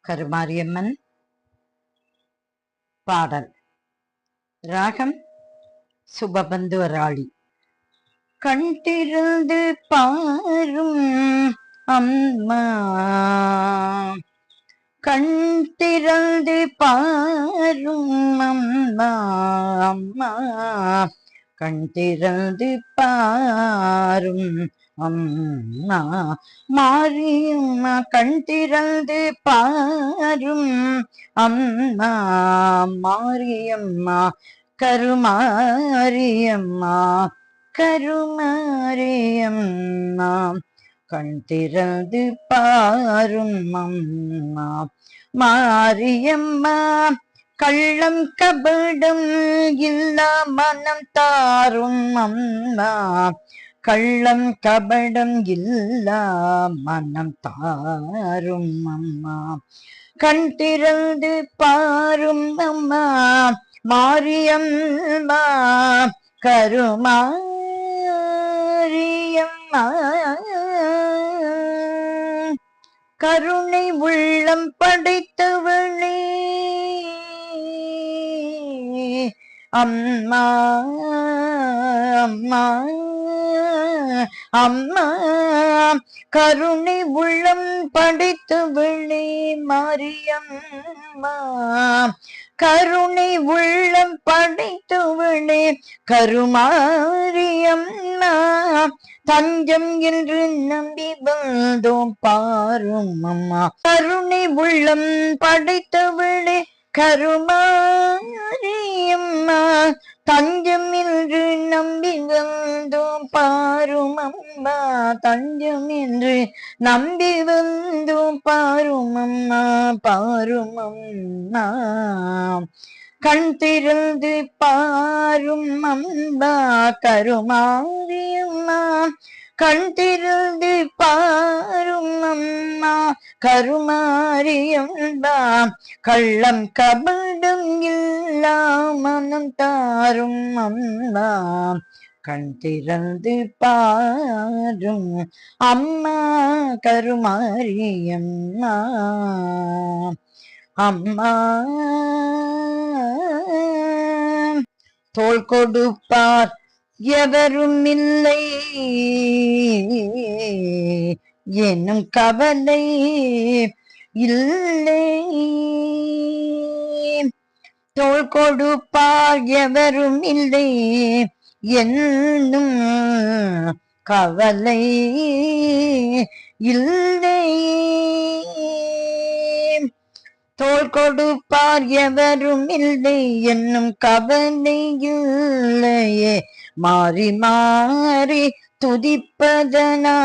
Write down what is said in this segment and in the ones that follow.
கருமாரியம்மன் பாடல். ராகம் சுபபந்துவராளி. கண் திறந்து பாரும் அம்மா, கண் திறந்து பாரும் அம்மா, அம்மா கண் திறந்து பாரும் அம்மா, மாரியம்மா கண் திறந்து பாரும் அம்மா, மாரியம்மா கருமாரியம்மா, கருமாரியம்மா கண் திறந்து பாரும் அம்மா, மாரியம்மா கள்ளம் கபடம் இல்லா மனம் தாரும் அம்மா, கள்ளம் கபடம் இல்லா மனம் தாரும் அம்மா, கண் திறந்து பாரும் அம்மா, மாரியம்மா கருமாரியம்மா, கருணை உள்ளம் படைத்தவளே அம்மா, அம்மா, அம்மா கருணை உள்ளம் படைத்தவளே மாரியம்மா, கருணை உள்ளம் படைத்தவளே கருமாரியம்மா, தஞ்சம் என்று நம்பி வந்தோம் பாரும் அம்மா, கருணை உள்ளம் படைத்தவளே கருமாரியம்மா, தஞ்சம் என்று நம்பி வந்தோம் பாரும் அம்மா, தஞ்சம் என்று நம்பி வந்தோம் பாரும் அம்மா, பாரும் அம்மா கண் திறந்து பாரும் அம்மா, கருமாரியம்மா கண் திறந்து பாரும் அம்மா, கருமாரியம்மா கள்ளம் கபடம் இல்லா மனம் தாரும் அம்மா, கண் திறந்து பாரும் அம்மா, கருமாரியம்மா, அம்மா தோள் கொடுப்பார் எவரும் இல்லை என்னும் கவலை இல்லை, தோள் கொடுப்பார் எவரும் இல்லை என்னும் கவலை இல்லை, தோள் கொடுப்பார் எவரும் இல்லை என்னும் கவலை இல்லையே, மாறி மாறி துதிப்பதனா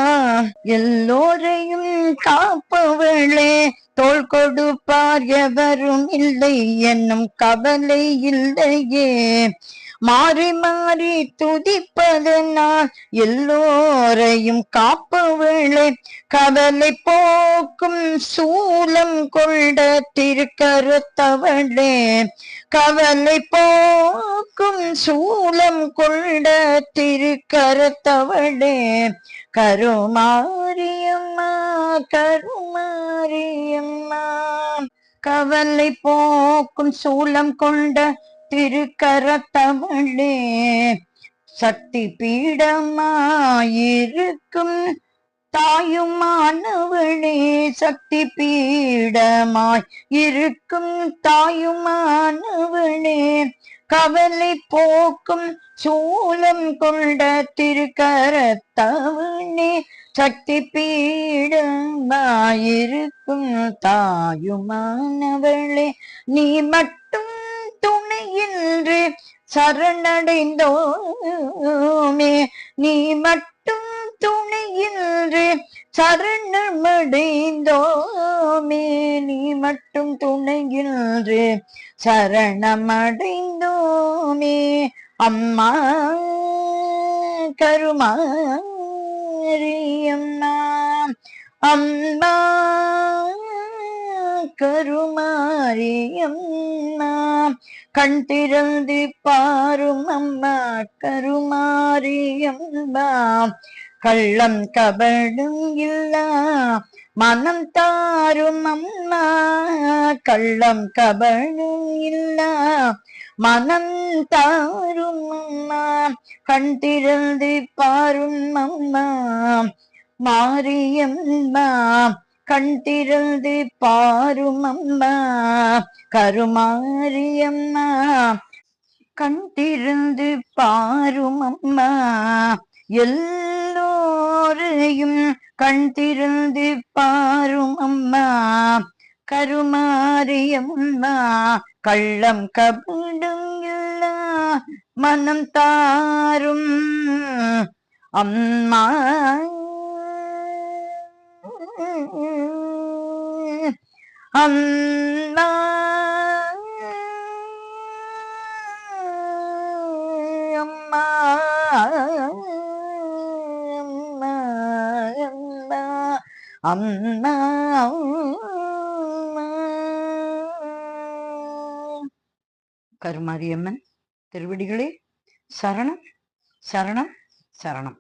எல்லோரையும் காப்பவளே, தோள் கொடுப்பார் எவரும் இல்லை என்னும் கவலை இல்லையே, மாறி மாறி துதிப்பதனால் எல்லோரையும் காப்பவளே, கவலை போக்கும் சூலம் கொண்ட திருக்கரத்தவளே, கவலை போக்கும் சூலம் கொண்ட திருக்கரத்தவளே, கருமாரியம்மா கருமாரியம்மா, கவலை போக்கும் சூலம் கொண்ட திருக்கரத்தவளே, சக்தி பீடமாயிருக்கும் தாயுமானவளே, சக்தி பீடமாய் இருக்கும் தாயுமானவளே, கவலை போக்கும் சூலம் கொண்ட திருக்கரத்தவளே, சக்தி பீடமாயிருக்கும் தாயுமானவளே, நீ மட்டும் துணையின்றி சரணடைந்தோமே, நீ மட்டும் துணையின்றி சரணமடைந்தோமே, நீ மட்டும் துணையின்றி சரணமடைந்தோமே, அம்மா கருமாரியம்மா, அம்மா கருமாரியம்மா கண் திறந்து பாரும் அம்மா, கருமாரியம்மா கள்ளம் கபடும் இல்லா மனம் தாரும் அம்மா கள்ளம் கபடும் இல்லா மனம் தாரும் அம்மா கண் திறந்து பாரும் அம்மா மாரியம்மா கண் திறந்து பாரும் அம்மா கருமாரியம்மா கண் திறந்து பாரும் அம்மா எல்லோரையும் கண் திறந்து பாரும் அம்மா கருமாரியம்மா கள்ளம் கபடும் இல்லா மனம் தாரும் அம்மா அம்மா அம்மா அம்மா கருமாரியம்மன் திருவடிகளே சரணம் சரணம் சரணம்.